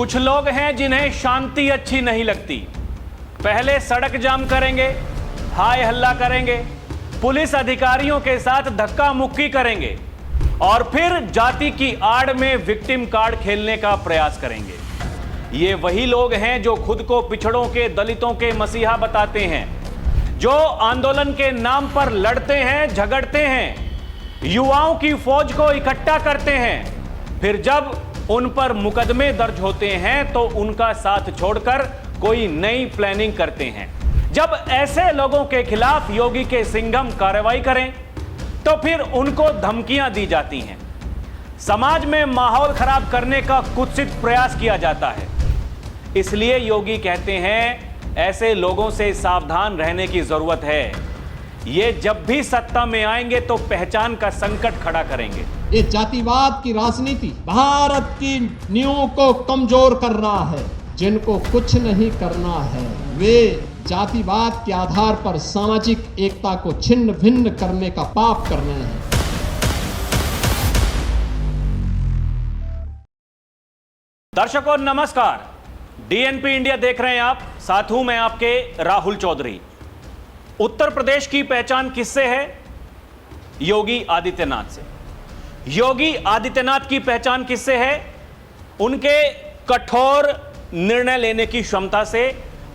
कुछ लोग हैं जिन्हें शांति अच्छी नहीं लगती। पहले सड़क जाम करेंगे, हाय हल्ला करेंगे, पुलिस अधिकारियों के साथ धक्का मुक्की करेंगे और फिर जाति की आड़ में विक्टिम कार्ड खेलने का प्रयास करेंगे। ये वही लोग हैं जो खुद को पिछड़ों के, दलितों के मसीहा बताते हैं, जो आंदोलन के नाम पर लड़ते हैं, झगड़ते हैं, युवाओं की फौज को इकट्ठा करते हैं, फिर जब उन पर मुकदमे दर्ज होते हैं तो उनका साथ छोड़कर कोई नई प्लानिंग करते हैं। जब ऐसे लोगों के खिलाफ योगी के सिंघम कार्रवाई करें तो फिर उनको धमकियां दी जाती हैं। समाज में माहौल खराब करने का कुत्सित प्रयास किया जाता है। इसलिए योगी कहते हैं ऐसे लोगों से सावधान रहने की जरूरत है। ये जब भी सत्ता में आएंगे तो पहचान का संकट खड़ा करेंगे। ये जातिवाद की राजनीति भारत की नींव को कमजोर कर रहा है। जिनको कुछ नहीं करना है वे जातिवाद के आधार पर सामाजिक एकता को छिन्न भिन्न करने का पाप कर रहे हैं। दर्शकों नमस्कार, डीएनपी इंडिया देख रहे हैं आप, साथ हूं मैं आपके राहुल चौधरी। उत्तर प्रदेश की पहचान किससे है? योगी आदित्यनाथ से। योगी आदित्यनाथ की पहचान किससे है? उनके कठोर निर्णय लेने की क्षमता से,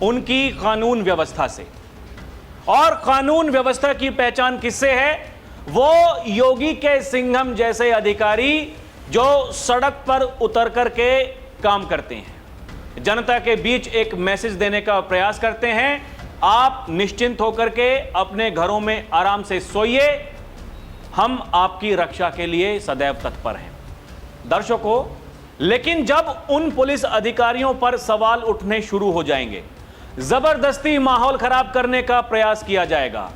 उनकी कानून व्यवस्था से। और कानून व्यवस्था की पहचान किससे है? वो योगी के सिंघम जैसे अधिकारी जो सड़क पर उतर करके काम करते हैं, जनता के बीच एक मैसेज देने का प्रयास करते हैं। आप निश्चिंत होकर के अपने घरों में आराम से सोइए, हम आपकी रक्षा के लिए सदैव तत्पर हैं। दर्शकों, लेकिन जब उन पुलिस अधिकारियों पर सवाल उठने शुरू हो जाएंगे, जबरदस्ती माहौल खराब करने का प्रयास किया जाएगा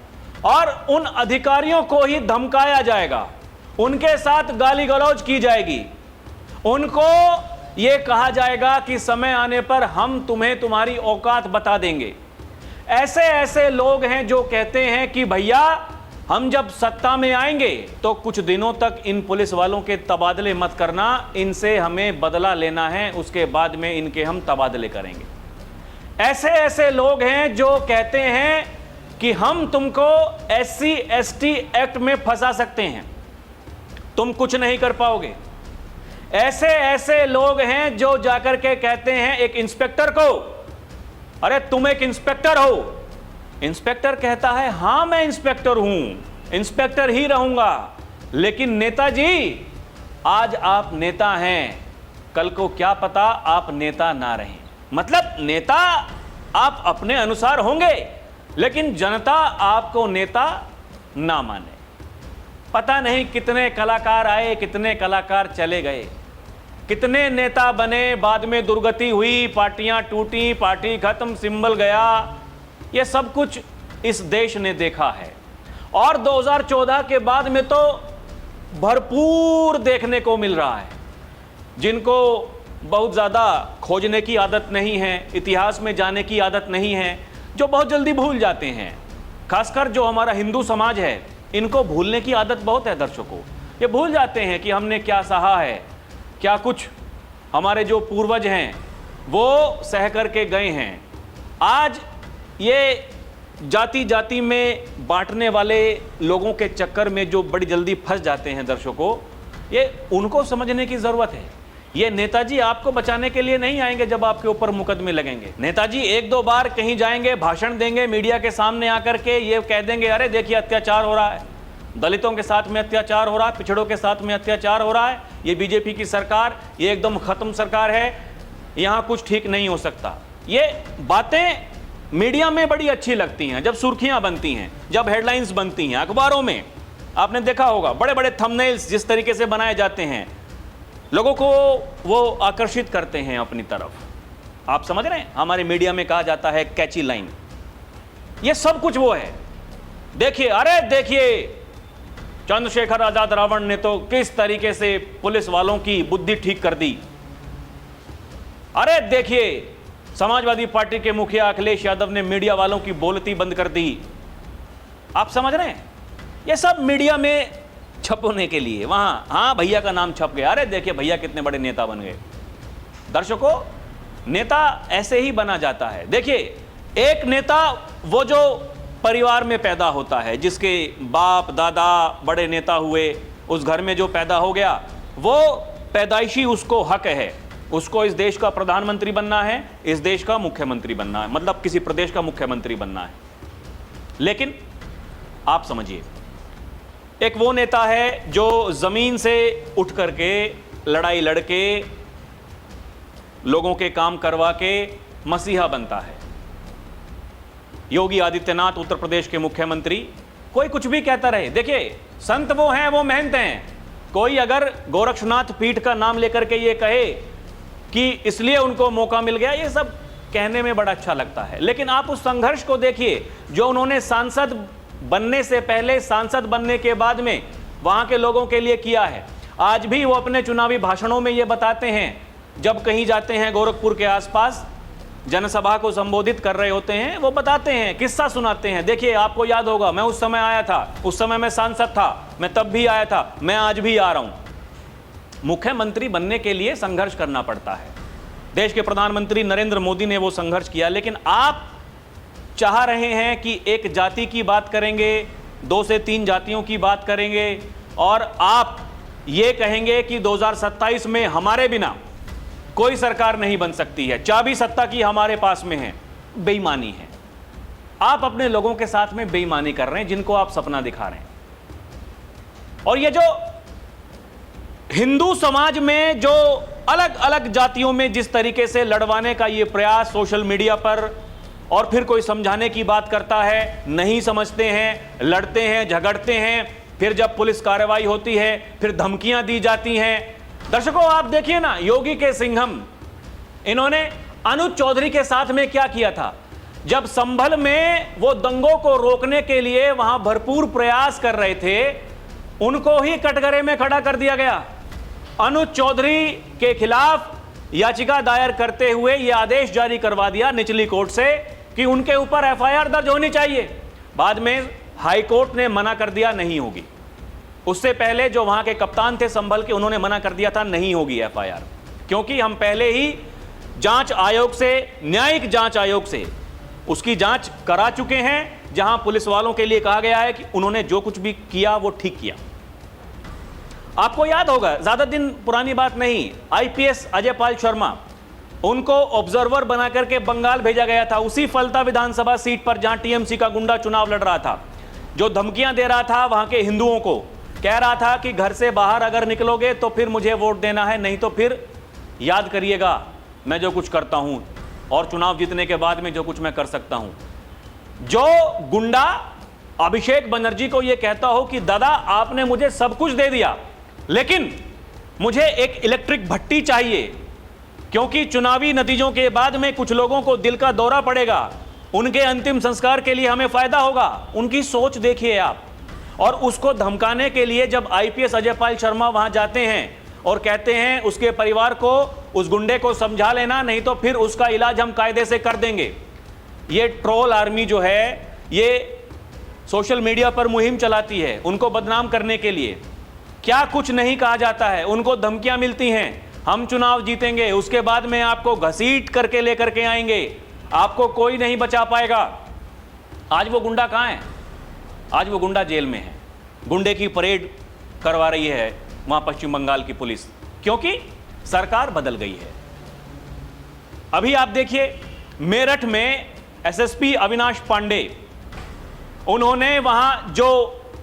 और उन अधिकारियों को ही धमकाया जाएगा, उनके साथ गाली गलौज की जाएगी, उनको यह कहा जाएगा कि समय आने पर हम तुम्हें तुम्हारी औकात बता देंगे। ऐसे लोग हैं जो कहते हैं कि भैया हम जब सत्ता में आएंगे तो कुछ दिनों तक इन पुलिस वालों के तबादले मत करना, इनसे हमें बदला लेना है, उसके बाद में इनके हम तबादले करेंगे। ऐसे लोग हैं जो कहते हैं कि हम तुमको SC/ST एक्ट में फंसा सकते हैं, तुम कुछ नहीं कर पाओगे। ऐसे लोग हैं जो जाकर के कहते हैं एक इंस्पेक्टर को, अरे तुम एक इंस्पेक्टर हो। इंस्पेक्टर कहता है हां मैं इंस्पेक्टर हूं, इंस्पेक्टर ही रहूंगा, लेकिन नेताजी आज आप नेता हैं, कल को क्या पता आप नेता ना रहें। मतलब नेता आप अपने अनुसार होंगे, लेकिन जनता आपको नेता ना माने। पता नहीं कितने कलाकार आए, कितने कलाकार चले गए, कितने नेता बने, बाद में दुर्गति हुई, पार्टियां टूटी, पार्टी खत्म, सिंबल गया। ये सब कुछ इस देश ने देखा है। और 2014 के बाद में तो भरपूर देखने को मिल रहा है। जिनको बहुत ज़्यादा खोजने की आदत नहीं है, इतिहास में जाने की आदत नहीं है, जो बहुत जल्दी भूल जाते हैं, खासकर जो हमारा हिंदू समाज है, इनको भूलने की आदत बहुत है। दर्शकों, ये भूल जाते हैं कि हमने क्या सहा है, क्या कुछ हमारे जो पूर्वज हैं वो सह करके गए हैं। आज ये जाति जाति में बांटने वाले लोगों के चक्कर में जो बड़ी जल्दी फंस जाते हैं, दर्शकों, ये उनको समझने की ज़रूरत है। ये नेताजी आपको बचाने के लिए नहीं आएंगे जब आपके ऊपर मुकदमे लगेंगे। नेताजी एक दो बार कहीं जाएंगे, भाषण देंगे, मीडिया के सामने आकर के ये कह देंगे अरे देखिए अत्याचार हो रहा है, दलितों के साथ में अत्याचार हो रहा है, पिछड़ों के साथ में अत्याचार हो रहा है, ये बीजेपी की सरकार, ये एकदम खत्म सरकार है, यहाँ कुछ ठीक नहीं हो सकता। ये बातें मीडिया में बड़ी अच्छी लगती हैं, जब सुर्खियां बनती हैं, जब हेडलाइंस बनती हैं अखबारों में। आपने देखा होगा बड़े बड़े थंबनेल्स जिस तरीके से बनाए जाते हैं, लोगों को वो आकर्षित करते हैं अपनी तरफ। आप समझ रहे हैं, हमारे मीडिया में कहा जाता है कैची लाइन। ये सब कुछ वो है। देखिए, अरे देखिए चंद्रशेखर आजाद रावण ने तो किस तरीके से पुलिस वालों की बुद्धि ठीक कर दी। अरे देखिए समाजवादी पार्टी के मुखिया अखिलेश यादव ने मीडिया वालों की बोलती बंद कर दी। आप समझ रहे हैं, ये सब मीडिया में छपने के लिए, वहां हाँ भैया का नाम छप गया, अरे देखिए भैया कितने बड़े नेता बन गए। दर्शकों, नेता ऐसे ही बना जाता है। देखिए, एक नेता वो जो परिवार में पैदा होता है, जिसके बाप दादा बड़े नेता हुए, उस घर में जो पैदा हो गया, वो पैदाइशी उसको हक है, उसको इस देश का प्रधानमंत्री बनना है, इस देश का मुख्यमंत्री बनना है, मतलब किसी प्रदेश का मुख्यमंत्री बनना है। लेकिन आप समझिए, एक वो नेता है जो जमीन से उठ करके लड़ाई लड़के लोगों के काम करवा के मसीहा बनता है। योगी आदित्यनाथ उत्तर प्रदेश के मुख्यमंत्री, कोई कुछ भी कहता रहे, देखिए संत वो हैं, वो महंत हैं। कोई अगर गोरक्षनाथ पीठ का नाम लेकर के ये कहे कि इसलिए उनको मौका मिल गया, ये सब कहने में बड़ा अच्छा लगता है। लेकिन आप उस संघर्ष को देखिए जो उन्होंने सांसद बनने से पहले, सांसद बनने के बाद में वहां के लोगों के लिए किया है। आज भी वो अपने चुनावी भाषणों में ये बताते हैं, जब कहीं जाते हैं गोरखपुर के आसपास, जनसभा को संबोधित कर रहे होते हैं, वो बताते हैं, किस्सा सुनाते हैं। देखिए, आपको याद होगा, मैं उस समय आया था, उस समय मैं सांसद था, मैं तब भी आया था, मैं आज भी आ रहा हूं। मुख्यमंत्री बनने के लिए संघर्ष करना पड़ता है। देश के प्रधानमंत्री नरेंद्र मोदी ने वो संघर्ष किया। लेकिन आप चाह रहे हैं कि एक जाति की बात करेंगे, 2 से 3 जातियों की बात करेंगे, और आप ये कहेंगे कि 2027 में हमारे बिना कोई सरकार नहीं बन सकती है, चाबी सत्ता की हमारे पास में है। बेईमानी है। आप अपने लोगों के साथ में बेईमानी कर रहे हैं, जिनको आप सपना दिखा रहे हैं। और ये जो हिंदू समाज में जो अलग अलग जातियों में जिस तरीके से लड़वाने का ये प्रयास सोशल मीडिया पर, और फिर कोई समझाने की बात करता है, नहीं समझते हैं, लड़ते हैं, झगड़ते हैं, फिर जब पुलिस कार्रवाई होती है फिर धमकियां दी जाती हैं। दर्शकों, आप देखिए ना, योगी के सिंघम, इन्होंने अनुज चौधरी के साथ में क्या किया था। जब संभल में वो दंगों को रोकने के लिए वहां भरपूर प्रयास कर रहे थे, उनको ही कटघरे में खड़ा कर दिया गया। अनुज चौधरी के खिलाफ याचिका दायर करते हुए यह आदेश जारी करवा दिया निचली कोर्ट से कि उनके ऊपर एफआईआर दर्ज होनी चाहिए। बाद में हाई कोर्ट ने मना कर दिया, नहीं होगी। उससे पहले जो वहां के कप्तान थे संभल के, उन्होंने मना कर दिया था, नहीं होगी एफआईआर, क्योंकि हम पहले ही जांच आयोग से, न्यायिक जांच आयोग से उसकी जांच करा चुके हैं, जहां पुलिस वालों के लिए कहा गया है कि उन्होंने जो कुछ भी किया वो ठीक किया। आपको याद होगा, ज्यादा दिन पुरानी बात नहीं, आईपीएस अजय पाल शर्मा, उनको ऑब्जर्वर बना करके बंगाल भेजा गया था, उसी फलता विधानसभा सीट पर जहां टीएमसी का गुंडा चुनाव लड़ रहा था, जो धमकियां दे रहा था वहां के हिंदुओं को, कह रहा था कि घर से बाहर अगर निकलोगे तो फिर मुझे वोट देना है, नहीं तो फिर याद करिएगा मैं जो कुछ करता हूं, और चुनाव जीतने के बाद में जो कुछ मैं कर सकता हूं। जो गुंडा अभिषेक बनर्जी को यह कहता हो कि दादा आपने मुझे सब कुछ दे दिया, लेकिन मुझे एक इलेक्ट्रिक भट्टी चाहिए, क्योंकि चुनावी नतीजों के बाद में कुछ लोगों को दिल का दौरा पड़ेगा, उनके अंतिम संस्कार के लिए हमें फायदा होगा। उनकी सोच देखिए आप। और उसको धमकाने के लिए जब आईपीएस अजय पाल शर्मा वहां जाते हैं और कहते हैं उसके परिवार को, उस गुंडे को समझा लेना, नहीं तो फिर उसका इलाज हम कायदे से कर देंगे। ये ट्रोल आर्मी जो है, ये सोशल मीडिया पर मुहिम चलाती है उनको बदनाम करने के लिए। क्या कुछ नहीं कहा जाता है, उनको धमकियां मिलती हैं, हम चुनाव जीतेंगे, उसके बाद में आपको घसीट करके लेकर के आएंगे, आपको कोई नहीं बचा पाएगा। आज वो गुंडा कहां है? आज वो गुंडा जेल में है। गुंडे की परेड करवा रही है वहां पश्चिम बंगाल की पुलिस, क्योंकि सरकार बदल गई है। अभी आप देखिए, मेरठ में एसएसपी अविनाश पांडे, उन्होंने वहां जो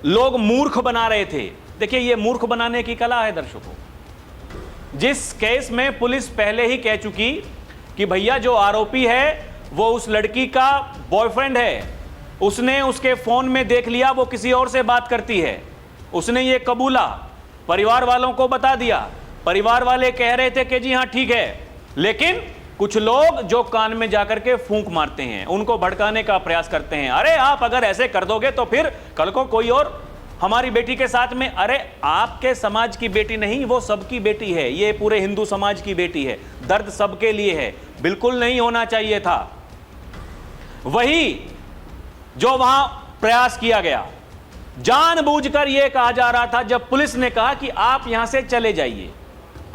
लोग मूर्ख बना रहे थे, देखिए ये मूर्ख बनाने की कला है दर्शकों। जिस केस में पुलिस पहले ही कह चुकी कि भैया जो आरोपी है वो उस लड़की का बॉयफ्रेंड है, उसने उसके फोन में देख लिया वो किसी और से बात करती है, उसने ये कबूला, परिवार वालों को बता दिया, परिवार वाले कह रहे थे कि जी हाँ ठीक है, लेकिन कुछ लोग जो कान में जाकर के फूंक मारते हैं, उनको भड़काने का प्रयास करते हैं। अरे आप अगर ऐसे कर दोगे तो फिर कल को कोई और हमारी बेटी के साथ में, अरे आपके समाज की बेटी नहीं, वो सबकी बेटी है, ये पूरे हिंदू समाज की बेटी है, दर्द सबके लिए है, बिल्कुल नहीं होना चाहिए था। वही जो वहां प्रयास किया गया, जानबूझकर यह कहा जा रहा था, जब पुलिस ने कहा कि आप यहां से चले जाइए,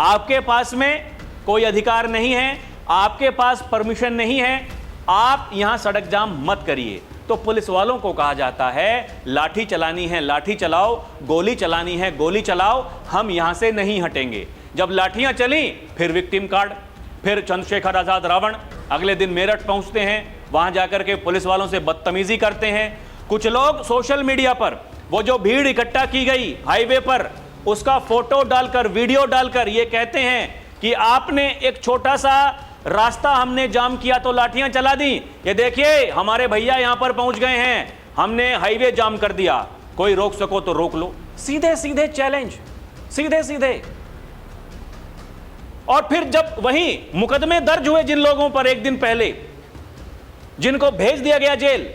आपके पास में कोई अधिकार नहीं है, आपके पास परमिशन नहीं है, आप यहां सड़क जाम मत करिए। तो पुलिस वालों को कहा जाता है लाठी चलानी है लाठी चलाओ, गोली चलानी है गोली चलाओ, हम यहां से नहीं हटेंगे। जब लाठियां चली फिर विक्टिम कार्ड, फिर चंद्रशेखर आजाद रावण अगले दिन मेरठ पहुंचते हैं, वहां जाकर के पुलिस वालों से बदतमीजी करते हैं। कुछ लोग सोशल मीडिया पर वो जो भीड़ इकट्ठा की गई हाईवे पर उसका फोटो डालकर, वीडियो डालकर ये कहते हैं कि आपने एक छोटा सा रास्ता हमने जाम किया तो लाठियां चला दी, ये देखिए हमारे भैया यहां पर पहुंच गए हैं, हमने हाईवे जाम कर दिया, कोई रोक सको तो रोक लो। सीधे सीधे चैलेंज, सीधे सीधे। और फिर जब वहीं मुकदमे दर्ज हुए जिन लोगों पर एक दिन पहले, जिनको भेज दिया गया जेल,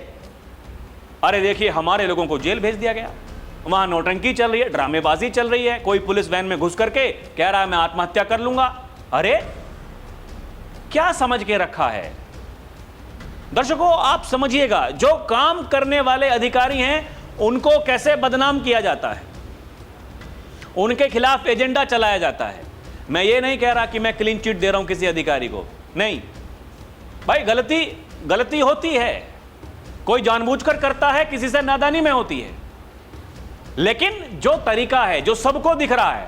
अरे देखिए हमारे लोगों को जेल भेज दिया गया, वहां नौटंकी चल रही है, ड्रामेबाजी चल रही है, कोई पुलिस वैन में घुस करके कह रहा है मैं आत्महत्या कर लूंगा। अरे क्या समझ के रखा है? दर्शकों आप समझिएगा, जो काम करने वाले अधिकारी हैं उनको कैसे बदनाम किया जाता है, उनके खिलाफ एजेंडा चलाया जाता है। मैं ये नहीं कह रहा कि मैं क्लीन चिट दे रहा हूं किसी अधिकारी को, नहीं भाई, गलती होती है, कोई जानबूझकर करता है, किसी से नादानी में होती है, लेकिन जो तरीका है जो सबको दिख रहा है,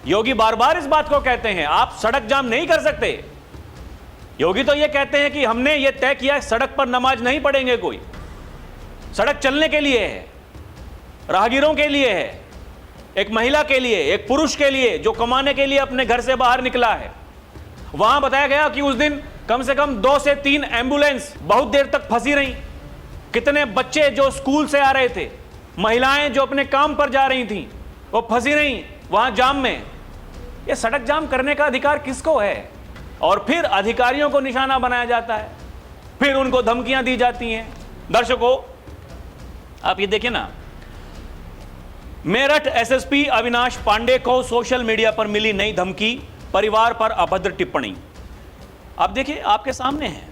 योगी बार बार इस बात को कहते हैं आप सड़क जाम नहीं कर सकते। योगी तो ये कहते हैं कि हमने ये तय किया है सड़क पर नमाज नहीं पढ़ेंगे, कोई सड़क चलने के लिए है, राहगीरों के लिए है, एक महिला के लिए, एक पुरुष के लिए जो कमाने के लिए अपने घर से बाहर निकला है। वहां बताया गया कि उस दिन कम से कम 2 से 3 एम्बुलेंस बहुत देर तक फंसी रही, कितने बच्चे जो स्कूल से आ रहे थे, महिलाएं जो अपने काम पर जा रही थीं, वो फंसी रही वहां जाम में। ये सड़क जाम करने का अधिकार किसको है? और फिर अधिकारियों को निशाना बनाया जाता है, फिर उनको धमकियां दी जाती हैं। दर्शकों आप ये देखिए ना, मेरठ एसएसपी अविनाश पांडे को सोशल मीडिया पर मिली नई धमकी, परिवार पर अभद्र टिप्पणी। आप देखिए आपके सामने है,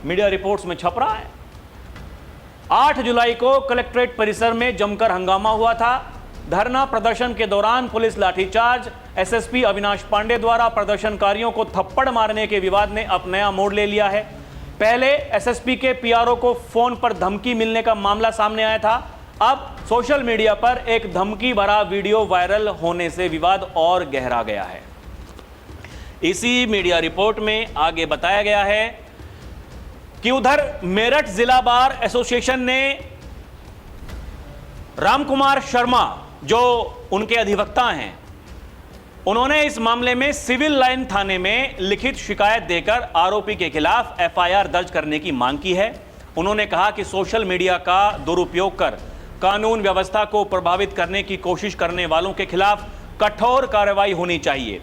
मीडिया रिपोर्ट्स में छप रहा है। 8 जुलाई को कलेक्ट्रेट परिसर में जमकर हंगामा हुआ था। धरना प्रदर्शन के दौरान पुलिस लाठीचार्ज, एसएसपी अविनाश पांडे द्वारा प्रदर्शनकारियों को थप्पड़ मारने के विवाद ने अब नया मोड़ ले लिया है। पहले एसएसपी के पीआरओ को फोन पर धमकी मिलने का मामला सामने आया था, अब सोशल मीडिया पर एक धमकी भरा वीडियो वायरल होने से विवाद और गहरा गया है। इसी मीडिया रिपोर्ट में आगे बताया गया है कि उधर मेरठ जिला बार एसोसिएशन ने रामकुमार शर्मा जो उनके अधिवक्ता हैं, उन्होंने इस मामले में सिविल लाइन थाने में लिखित शिकायत देकर आरोपी के खिलाफ एफआईआर दर्ज करने की मांग की है। उन्होंने कहा कि सोशल मीडिया का दुरुपयोग कर कानून व्यवस्था को प्रभावित करने की कोशिश करने वालों के खिलाफ कठोर कार्रवाई होनी चाहिए।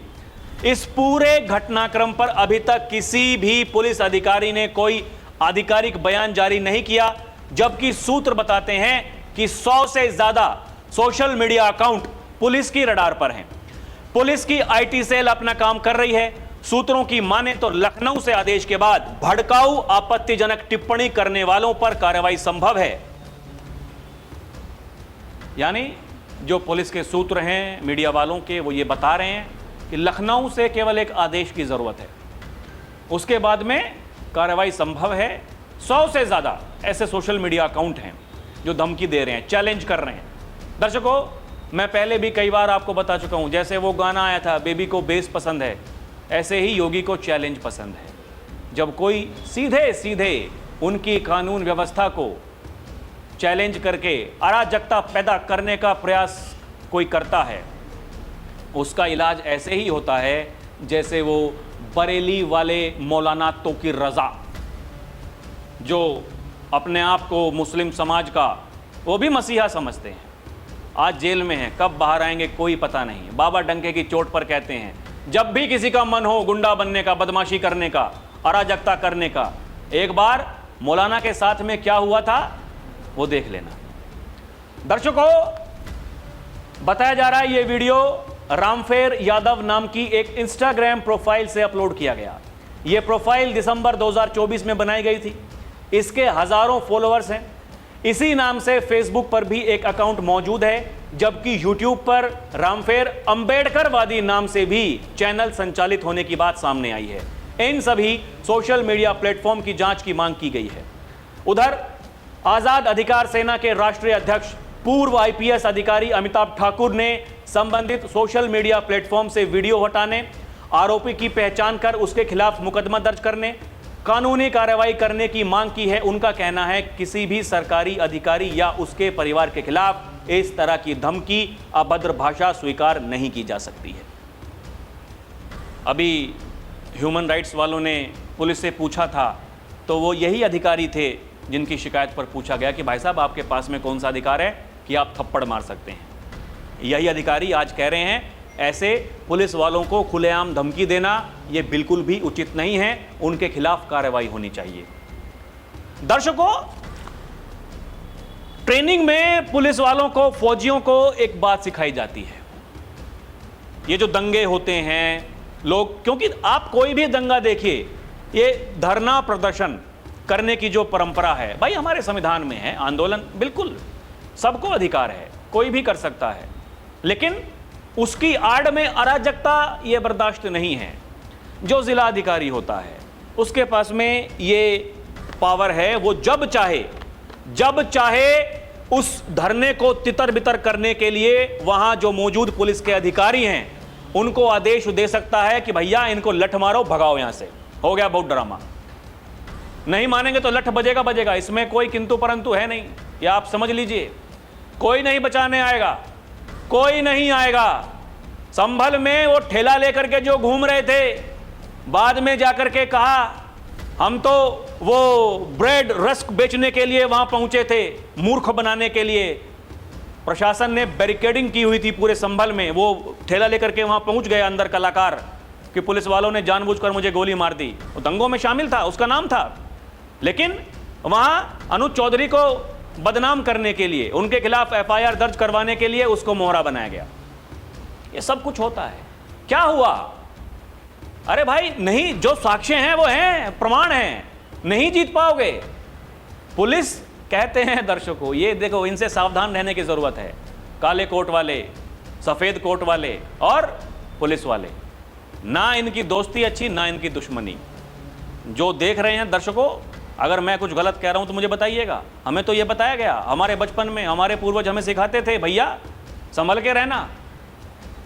इस पूरे घटनाक्रम पर अभी तक किसी भी पुलिस अधिकारी ने कोई आधिकारिक बयान जारी नहीं किया, जबकि सूत्र बताते हैं कि 100 से ज्यादा सोशल मीडिया अकाउंट पुलिस की रडार पर हैं। पुलिस की आईटी सेल अपना काम कर रही है। सूत्रों की माने तो लखनऊ से आदेश के बाद भड़काऊ आपत्तिजनक टिप्पणी करने वालों पर कार्रवाई संभव है। यानी जो पुलिस के सूत्र हैं मीडिया वालों के, वो ये बता रहे हैं कि लखनऊ से केवल एक आदेश की जरूरत है, उसके बाद में कार्रवाई संभव है। 100 से ज्यादा ऐसे सोशल मीडिया अकाउंट हैं जो धमकी दे रहे हैं, चैलेंज कर रहे हैं। दर्शकों मैं पहले भी कई बार आपको बता चुका हूं, जैसे वो गाना आया था बेबी को बेस पसंद है, ऐसे ही योगी को चैलेंज पसंद है। जब कोई सीधे सीधे उनकी कानून व्यवस्था को चैलेंज करके अराजकता पैदा करने का प्रयास कोई करता है, उसका इलाज ऐसे ही होता है जैसे वो बरेली वाले मौलाना तोकीर रजा, जो अपने आप को मुस्लिम समाज का वो भी मसीहा समझते हैं, आज जेल में हैं, कब बाहर आएंगे कोई पता नहीं। बाबा डंके की चोट पर कहते हैं जब भी किसी का मन हो गुंडा बनने का, बदमाशी करने का, अराजकता करने का, एक बार मौलाना के साथ में क्या हुआ था वो देख लेना। दर्शकों बताया जा रहा है ये वीडियो रामफेर यादव नाम की एक इंस्टाग्राम प्रोफाइल से अपलोड किया गया। ये प्रोफाइल दिसंबर 2024 में बनाई गई थी। इसके हजारों फॉलोअर्स हैं। इसी नाम से फेसबुक पर भी एक अकाउंट मौजूद है, जबकि यूट्यूब पर रामफेर अंबेडकरवादी नाम से भी चैनल संचालित होने की बात सामने आई है। इन सभी सोशल मीडिया प्लेटफॉर्म की जांच की मांग की गई है। उधर आजाद अधिकार सेना के राष्ट्रीय अध्यक्ष पूर्व आईपीएस अधिकारी अमिताभ ठाकुर ने संबंधित सोशल मीडिया प्लेटफॉर्म से वीडियो हटाने, आरोपी की पहचान कर उसके खिलाफ मुकदमा दर्ज करने, कानूनी कार्रवाई करने की मांग की है। उनका कहना है किसी भी सरकारी अधिकारी या उसके परिवार के खिलाफ इस तरह की धमकी, अभद्र भाषा स्वीकार नहीं की जा सकती है। अभी ह्यूमन राइट्स वालों ने पुलिस से पूछा था तो वो यही अधिकारी थे जिनकी शिकायत पर पूछा गया कि भाई साहब आपके पास में कौन सा अधिकार है कि आप थप्पड़ मार सकते हैं। यही अधिकारी आज कह रहे हैं ऐसे पुलिस वालों को खुलेआम धमकी देना ये बिल्कुल भी उचित नहीं है, उनके खिलाफ कार्रवाई होनी चाहिए। दर्शकों, ट्रेनिंग में पुलिस वालों को, फौजियों को एक बात सिखाई जाती है। ये जो दंगे होते हैं लोग, क्योंकि आप कोई भी दंगा देखिए, ये धरना प्रदर्शन करने की जो परंपरा है भाई हमारे संविधान में है, आंदोलन बिल्कुल सबको अधिकार है, कोई भी कर सकता है, लेकिन उसकी आड़ में अराजकता ये बर्दाश्त नहीं है। जो जिला अधिकारी होता है उसके पास में ये पावर है, वो जब चाहे उस धरने को तितर बितर करने के लिए वहां जो मौजूद पुलिस के अधिकारी हैं उनको आदेश दे सकता है कि भैया इनको लठ मारो, भगाओ यहां से, हो गया बहुत ड्रामा। नहीं मानेंगे तो लठ बजेगा, इसमें कोई किंतु परंतु है नहीं, या आप समझ लीजिए। कोई नहीं बचाने आएगा, कोई नहीं आएगा। संभल में वो ठेला लेकर के जो घूम रहे थे, बाद में जाकर के कहा हम तो वो ब्रेड रस्क बेचने के लिए वहां पहुंचे थे, मूर्ख बनाने के लिए। प्रशासन ने बैरिकेडिंग की हुई थी पूरे संभल में, वो ठेला लेकर के वहां पहुंच गए अंदर कलाकार कि पुलिस वालों ने जानबूझकर मुझे गोली मार दी। वो दंगों में शामिल था, उसका नाम था, लेकिन वहां अनुज चौधरी को बदनाम करने के लिए, उनके खिलाफ एफआईआर दर्ज करवाने के लिए उसको मोहरा बनाया गया। ये सब कुछ होता है। क्या हुआ? अरे भाई नहीं, जो साक्ष्य हैं वो हैं, प्रमाण हैं, नहीं जीत पाओगे। पुलिस कहते हैं दर्शकों, ये देखो इनसे सावधान रहने की जरूरत है। काले कोट वाले, सफेद कोट वाले और पुलिस वाले, ना इनकी दोस्ती अच्छी ना इनकी दुश्मनी। जो देख रहे हैं दर्शकों, अगर मैं कुछ गलत कह रहा हूं तो मुझे बताइएगा। हमें तो ये बताया गया, हमारे बचपन में हमारे पूर्वज हमें सिखाते थे भैया संभल के रहना।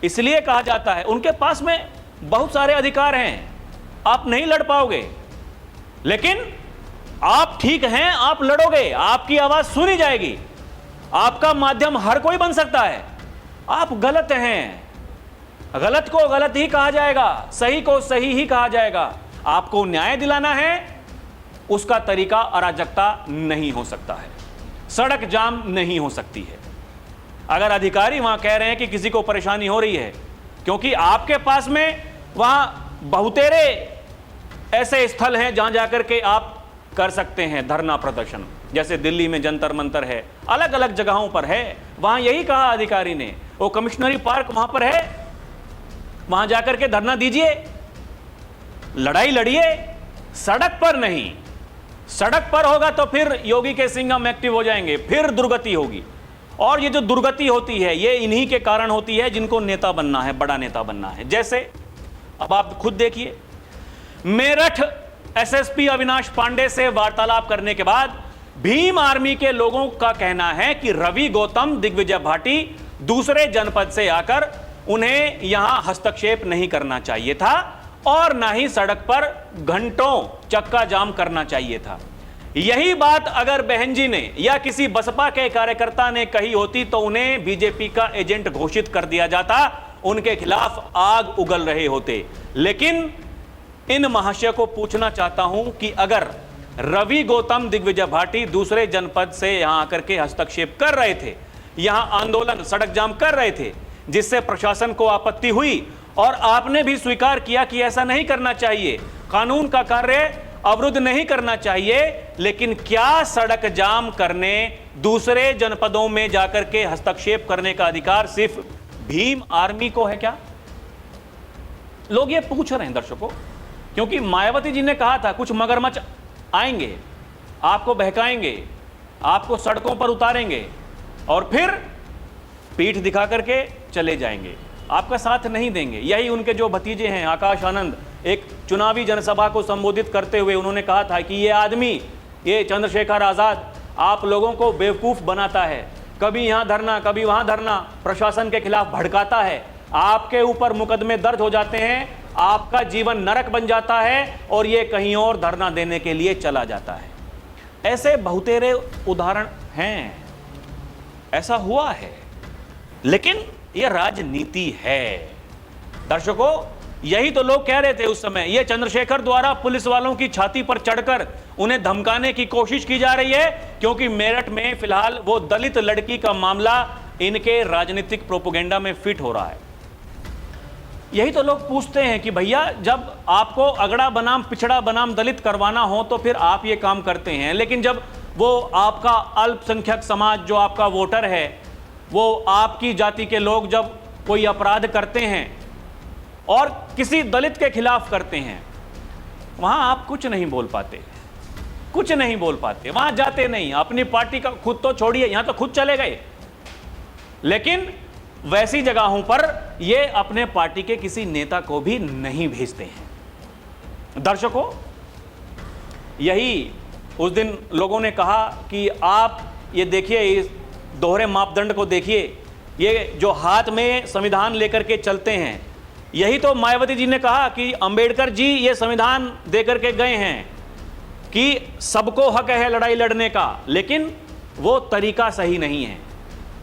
इसलिए कहा जाता है उनके पास में बहुत सारे अधिकार हैं, आप नहीं लड़ पाओगे, लेकिन आप ठीक हैं, आप लड़ोगे, आपकी आवाज सुनी जाएगी, आपका माध्यम हर कोई बन सकता है। आप गलत हैं, गलत को गलत ही कहा जाएगा, सही को सही ही कहा जाएगा। आपको न्याय दिलाना है, उसका तरीका अराजकता नहीं हो सकता है, सड़क जाम नहीं हो सकती है। अगर अधिकारी वहां कह रहे हैं कि किसी को परेशानी हो रही है, क्योंकि आपके पास में वहां बहुतेरे ऐसे स्थल हैं जहां जाकर के आप कर सकते हैं धरना प्रदर्शन, जैसे दिल्ली में जंतर मंतर है, अलग अलग जगहों पर है। वहां यही कहा अधिकारी ने, वो कमिश्नरी पार्क वहां पर है, वहां जाकर के धरना दीजिए, लड़ाई लड़िए, सड़क पर नहीं। सड़क पर होगा तो फिर योगी के सिंघम एक्टिव हो जाएंगे, फिर दुर्गति होगी। और ये जो दुर्गति होती है ये इन्हीं के कारण होती है जिनको नेता बनना है, बड़ा नेता बनना है। जैसे अब आप खुद देखिए, मेरठ एसएसपी अविनाश पांडे से वार्तालाप करने के बाद भीम आर्मी के लोगों का कहना है कि रवि गौतम, दिग्विजय भाटी दूसरे जनपद से आकर उन्हें यहां हस्तक्षेप नहीं करना चाहिए था और ना ही सड़क पर घंटों चक्का जाम करना चाहिए था। यही बात अगर बहन जी ने या किसी बसपा के कार्यकर्ता ने कही होती तो उन्हें बीजेपी का एजेंट घोषित कर दिया जाता, उनके खिलाफ आग उगल रहे होते। लेकिन इन महाशय को पूछना चाहता हूं कि अगर रवि गौतम, दिग्विजय भाटी दूसरे जनपद से यहां आकर के हस्तक्षेप कर रहे थे, यहां आंदोलन, सड़क जाम कर रहे थे, जिससे प्रशासन को आपत्ति हुई और आपने भी स्वीकार किया कि ऐसा नहीं करना चाहिए, कानून का कार्य अवरुद्ध नहीं करना चाहिए, लेकिन क्या सड़क जाम करने, दूसरे जनपदों में जाकर के हस्तक्षेप करने का अधिकार सिर्फ भीम आर्मी को है क्या? लोग ये पूछ रहे हैं दर्शकों, क्योंकि मायावती जी ने कहा था कुछ मगरमच्छ आएंगे, आपको बहकाएंगे, आपको सड़कों पर उतारेंगे और फिर पीठ दिखा करके चले जाएंगे, आपका साथ नहीं देंगे। यही उनके जो भतीजे हैं आकाश आनंद, एक चुनावी जनसभा को संबोधित करते हुए उन्होंने कहा था कि ये आदमी, ये चंद्रशेखर आजाद आप लोगों को बेवकूफ बनाता है, कभी यहां धरना कभी वहां धरना, प्रशासन के खिलाफ भड़काता है, आपके ऊपर मुकदमे दर्ज हो जाते हैं, आपका जीवन नरक बन जाता है और ये कहीं और धरना देने के लिए चला जाता है। ऐसे बहुतेरे उदाहरण हैं, ऐसा हुआ है, लेकिन यह राजनीति है। दर्शकों, यही तो लोग कह रहे थे उस समय, ये चंद्रशेखर द्वारा पुलिस वालों की छाती पर चढ़कर उन्हें धमकाने की कोशिश की जा रही है, क्योंकि मेरठ में फिलहाल वो दलित लड़की का मामला इनके राजनीतिक प्रोपेगेंडा में फिट हो रहा है। यही तो लोग पूछते हैं कि भैया, जब आपको अगड़ा बनाम पिछड़ा बनाम दलित करवाना हो तो फिर आप ये काम करते हैं, लेकिन जब वो आपका अल्पसंख्यक समाज जो आपका वोटर है, वो आपकी जाति के लोग जब कोई अपराध करते हैं और किसी दलित के खिलाफ करते हैं, वहां आप कुछ नहीं बोल पाते, कुछ नहीं बोल पाते, वहां जाते नहीं। अपनी पार्टी का खुद तो छोड़िए, यहां तो खुद चले गए, लेकिन वैसी जगहों पर ये अपने पार्टी के किसी नेता को भी नहीं भेजते हैं। दर्शकों, यही उस दिन लोगों ने कहा कि आप ये देखिए, इस दोहरे मापदंड को देखिए, ये जो हाथ में संविधान लेकर के चलते हैं, यही तो मायावती जी ने कहा कि अंबेडकर जी ये संविधान देकर के गए हैं कि सबको हक है लड़ाई लड़ने का, लेकिन वो तरीका सही नहीं है।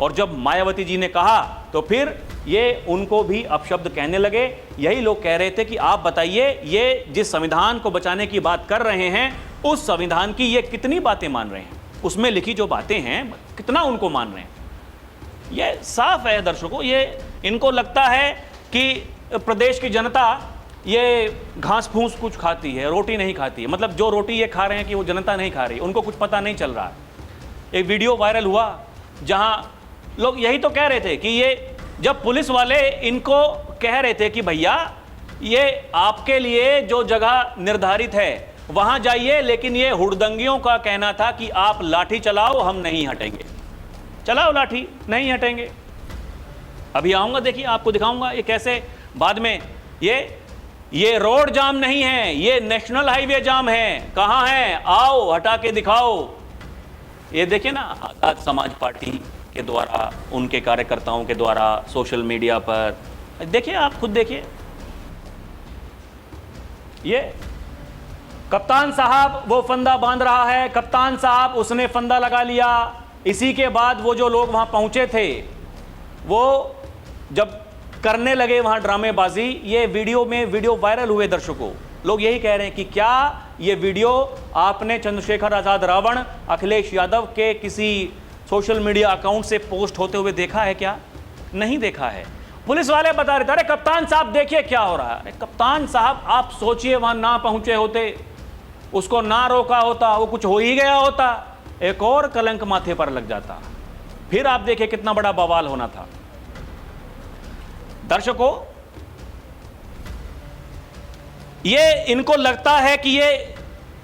और जब मायावती जी ने कहा तो फिर ये उनको भी अपशब्द कहने लगे। यही लोग कह रहे थे कि आप बताइए, ये जिस संविधान को बचाने की बात कर रहे हैं, उस संविधान की ये कितनी बातें मान रहे हैं, उसमें लिखी जो बातें हैं कितना उनको मान रहे हैं। ये साफ है दर्शकों, ये इनको लगता है कि प्रदेश की जनता ये घास फूस कुछ खाती है, रोटी नहीं खाती है। मतलब जो रोटी ये खा रहे हैं कि वो जनता नहीं खा रही, उनको कुछ पता नहीं चल रहा है। एक वीडियो वायरल हुआ जहां लोग यही तो कह रहे थे कि ये जब पुलिस वाले इनको कह रहे थे कि भैया, ये आपके लिए जो जगह निर्धारित है वहां जाइए, लेकिन ये हुड़दंगियों का कहना था कि आप लाठी चलाओ, हम नहीं हटेंगे, चलाओ लाठी, नहीं हटेंगे। अभी आऊंगा, देखिए आपको दिखाऊंगा ये कैसे बाद में ये रोड जाम नहीं है, ये नेशनल हाईवे जाम है। कहां है, आओ हटा के दिखाओ। ये देखिए ना, आजाद समाज पार्टी के द्वारा, उनके कार्यकर्ताओं के द्वारा सोशल मीडिया पर, देखिए आप खुद देखिए, ये कप्तान साहब वो फंदा बांध रहा है, कप्तान साहब उसने फंदा लगा लिया। इसी के बाद वो जो लोग वहां पहुंचे थे, वो जब करने लगे वहां ड्रामेबाजी, ये वीडियो वायरल हुए। दर्शकों, लोग यही कह रहे हैं कि क्या ये वीडियो आपने चंद्रशेखर आजाद रावण, अखिलेश यादव के किसी सोशल मीडिया अकाउंट से पोस्ट होते हुए देखा है क्या? नहीं देखा है। पुलिस वाले बता रहे थे, अरे कप्तान साहब देखिए क्या हो रहा है। अरे कप्तान साहब, आप सोचिए वहां ना पहुंचे होते, उसको ना रोका होता, वो कुछ हो ही गया होता, एक और कलंक माथे पर लग जाता, फिर आप देखिए कितना बड़ा बवाल होना था। दर्शकों, ये इनको लगता है कि ये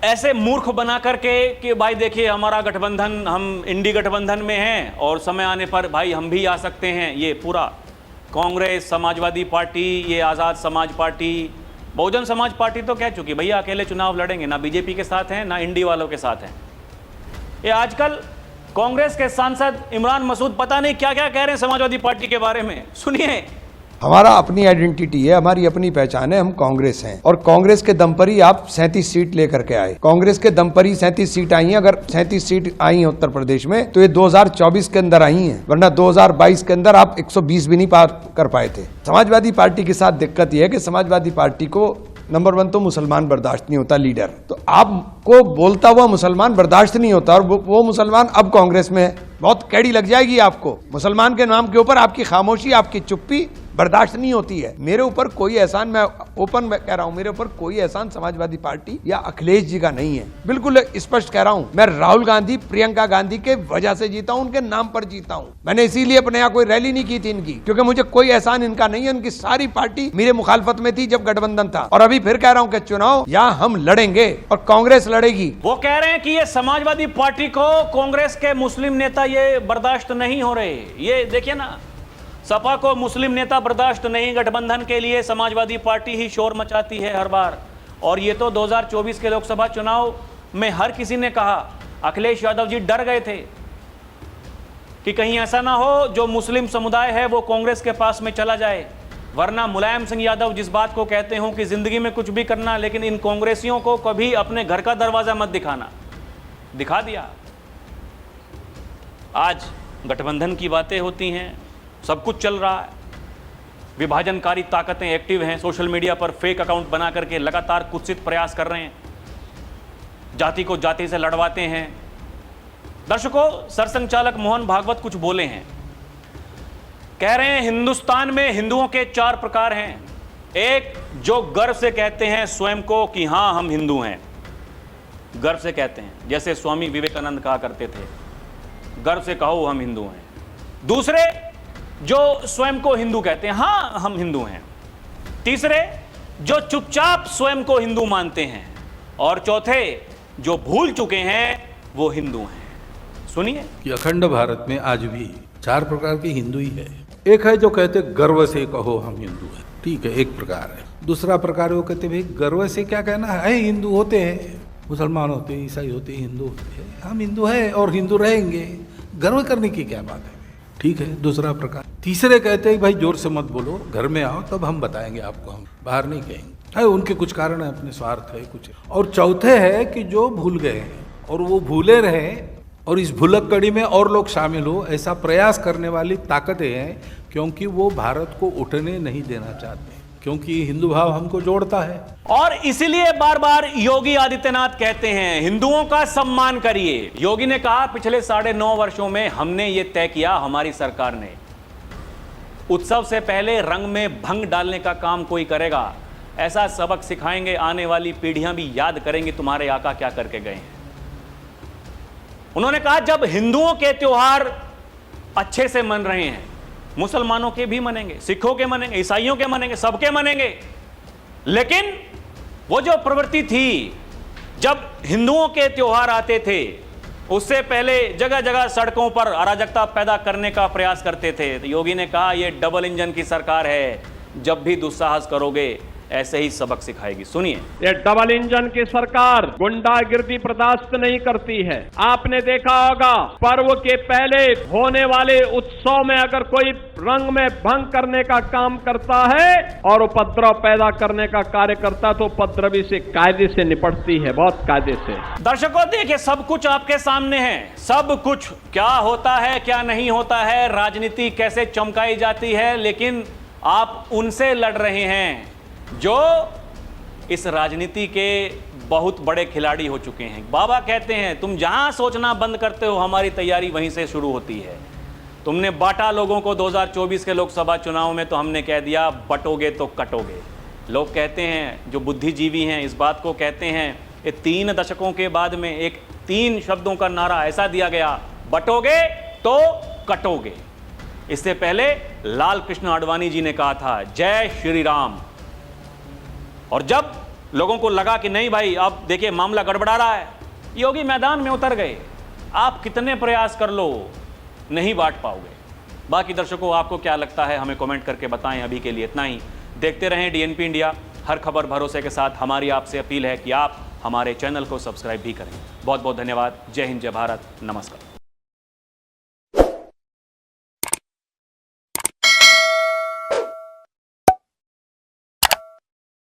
ऐसे मूर्ख बना करके कि भाई देखिए हमारा गठबंधन, हम इंडी गठबंधन में हैं और समय आने पर भाई हम भी आ सकते हैं। ये पूरा कांग्रेस, समाजवादी पार्टी, ये आज़ाद समाज पार्टी, बहुजन समाज पार्टी तो कह चुकी भैया अकेले चुनाव लड़ेंगे, ना बीजेपी के साथ हैं ना इंडी वालों के साथ हैं। ये आजकल कांग्रेस के सांसद इमरान मसूद पता नहीं क्या क्या कह रहे हैं समाजवादी पार्टी के बारे में, सुनिए। हमारा अपनी आइडेंटिटी है, हमारी अपनी पहचान है, हम कांग्रेस हैं और कांग्रेस के दम पर ही आप 37 सीट लेकर के आए। कांग्रेस के दम पर ही 37 सीट आई हैं। अगर 37 सीट आई हैं उत्तर प्रदेश में तो ये 2024 के अंदर आई हैं, वरना 2022 के अंदर आप 120 भी नहीं पार कर पाए थे। समाजवादी पार्टी के साथ दिक्कत यह है कि समाजवादी पार्टी को नंबर 1 तो मुसलमान बर्दाश्त नहीं होता लीडर, तो आपको बोलता हुआ मुसलमान बर्दाश्त नहीं होता, और वो मुसलमान अब कांग्रेस में है। बहुत कैड़ी लग जाएगी आपको। मुसलमान के नाम के ऊपर आपकी खामोशी, आपकी चुप्पी बर्दाश्त नहीं होती है। मेरे ऊपर कोई एहसान, मैं ओपन कह रहा हूं, मेरे ऊपर कोई एहसान समाजवादी पार्टी या अखिलेश जी का नहीं है। बिल्कुल स्पष्ट कह रहा हूं, मैं राहुल गांधी, प्रियंका गांधी के वजह से जीता हूं, उनके नाम पर जीता हूं। मैंने इसीलिए अपने यहाँ कोई रैली नहीं की थी इनकी, क्योंकि मुझे कोई एहसान इनका नहीं है। इनकी सारी पार्टी मेरे मुखालफत में थी जब गठबंधन था, और अभी फिर कह रहा हूं कि चुनाव यहाँ हम लड़ेंगे और कांग्रेस लड़ेगी। वो कह रहे हैं कि ये समाजवादी पार्टी को कांग्रेस के मुस्लिम नेता ये बर्दाश्त नहीं हो रहे। ये देखिए ना, सपा को मुस्लिम नेता बर्दाश्त नहीं, गठबंधन के लिए समाजवादी पार्टी ही शोर मचाती है हर बार। और ये तो 2024 के लोकसभा चुनाव में हर किसी ने कहा, अखिलेश यादव जी डर गए थे कि कहीं ऐसा ना हो जो मुस्लिम समुदाय है वो कांग्रेस के पास में चला जाए, वरना मुलायम सिंह यादव जिस बात को कहते हो कि जिंदगी में कुछ भी करना, लेकिन इन कांग्रेसियों को कभी अपने घर का दरवाजा मत दिखाना, दिखा दिया। आज गठबंधन की बातें होती हैं, सब कुछ चल रहा है, विभाजनकारी ताकतें एक्टिव हैं, सोशल मीडिया पर फेक अकाउंट बना करके लगातार कुत्सित प्रयास कर रहे हैं, जाति को जाति से लड़वाते हैं। दर्शकों, सरसंघचालक मोहन भागवत कुछ बोले हैं, कह रहे हैं हिंदुस्तान में हिंदुओं के 4 प्रकार हैं। एक, जो गर्व से कहते हैं स्वयं को कि हां हम हिंदू हैं, गर्व से कहते हैं, जैसे स्वामी विवेकानंद कहा करते थे, गर्व से कहो हम हिंदू हैं। दूसरे, जो स्वयं को हिंदू कहते हैं, हां हम हिंदू हैं। तीसरे, जो चुपचाप स्वयं को हिंदू मानते हैं। और चौथे, जो भूल चुके हैं वो हिंदू हैं। सुनिए। कि अखंड भारत में आज भी 4 प्रकार के हिंदू ही है। एक है जो कहते गर्व से कहो हम हिंदू हैं, ठीक है, एक प्रकार है। दूसरा प्रकार वो कहते भाई गर्व से क्या कहना है, हिंदू होते हैं, मुसलमान होते हैं, ईसाई होते हैं, हिंदू होते हैं, हम हिंदू हैं और हिंदू रहेंगे, गर्व करने की क्या बात है, ठीक है, दूसरा प्रकार। तीसरे कहते हैं भाई जोर से मत बोलो, घर में आओ तब हम बताएंगे आपको, हम बाहर नहीं कहेंगे, है उनके कुछ कारण है, अपने स्वार्थ है कुछ। और चौथे है कि जो भूल गए हैं और वो भूले रहे और इस भुलक कड़ी में और लोग शामिल हो, ऐसा प्रयास करने वाली ताकतें हैं, क्योंकि वो भारत को उठने नहीं देना चाहते, क्योंकि हिंदू भाव हमको जोड़ता है। और इसीलिए बार बार योगी आदित्यनाथ कहते हैं हिंदुओं का सम्मान करिए। योगी ने कहा पिछले 9.5 वर्षों में हमने ये तय किया, हमारी सरकार ने, उत्सव से पहले रंग में भंग डालने का काम कोई करेगा, ऐसा सबक सिखाएंगे, आने वाली पीढ़ियां भी याद करेंगी तुम्हारे आका क्या करके गए हैं। उन्होंने कहा जब हिंदुओं के त्योहार अच्छे से मन रहे हैं, मुसलमानों के भी मनेंगे, सिखों के मनेंगे, ईसाइयों के मनेंगे, सबके मनेंगे। लेकिन वो जो प्रवृत्ति थी, जब हिंदुओं के त्योहार आते थे उससे पहले जगह जगह सड़कों पर अराजकता पैदा करने का प्रयास करते थे, तो योगी ने कहा यह डबल इंजन की सरकार है, जब भी दुस्साहस करोगे ऐसे ही सबक सिखाएगी। सुनिए। ये डबल इंजन की सरकार गुंडागिर्दी बर्दाश्त नहीं करती है। आपने देखा होगा पर्व के पहले होने वाले उत्सव में अगर कोई रंग में भंग करने का काम करता है और उपद्रव पैदा करने का कार्य करता तो उपद्रवी से कायदे से निपटती है, बहुत कायदे से। दर्शकों देखिए, सब कुछ आपके सामने है, सब कुछ क्या होता है क्या नहीं होता है, राजनीति कैसे चमकाई जाती है, लेकिन आप उनसे लड़ रहे हैं जो इस राजनीति के बहुत बड़े खिलाड़ी हो चुके हैं। बाबा कहते हैं तुम जहां सोचना बंद करते हो हमारी तैयारी वहीं से शुरू होती है। तुमने बांटा लोगों को 2024 के लोकसभा चुनाव में, तो हमने कह दिया बटोगे तो कटोगे। लोग कहते हैं, जो बुद्धिजीवी हैं इस बात को कहते हैं, ये 3 दशकों के बाद में एक 3 शब्दों का नारा ऐसा दिया गया, बटोगे तो कटोगे। इससे पहले लाल कृष्ण आडवाणी जी ने कहा था जय श्री राम। और जब लोगों को लगा कि नहीं भाई अब देखिए मामला गड़बड़ा रहा है, योगी मैदान में उतर गए। आप कितने प्रयास कर लो नहीं बांट पाओगे। बाकी दर्शकों आपको क्या लगता है हमें कमेंट करके बताएं। अभी के लिए इतना ही। देखते रहें डीएनपी इंडिया, हर खबर भरोसे के साथ। हमारी आपसे अपील है कि आप हमारे चैनल को सब्सक्राइब भी करें। बहुत बहुत धन्यवाद। जय हिंद, जय भारत, नमस्कार।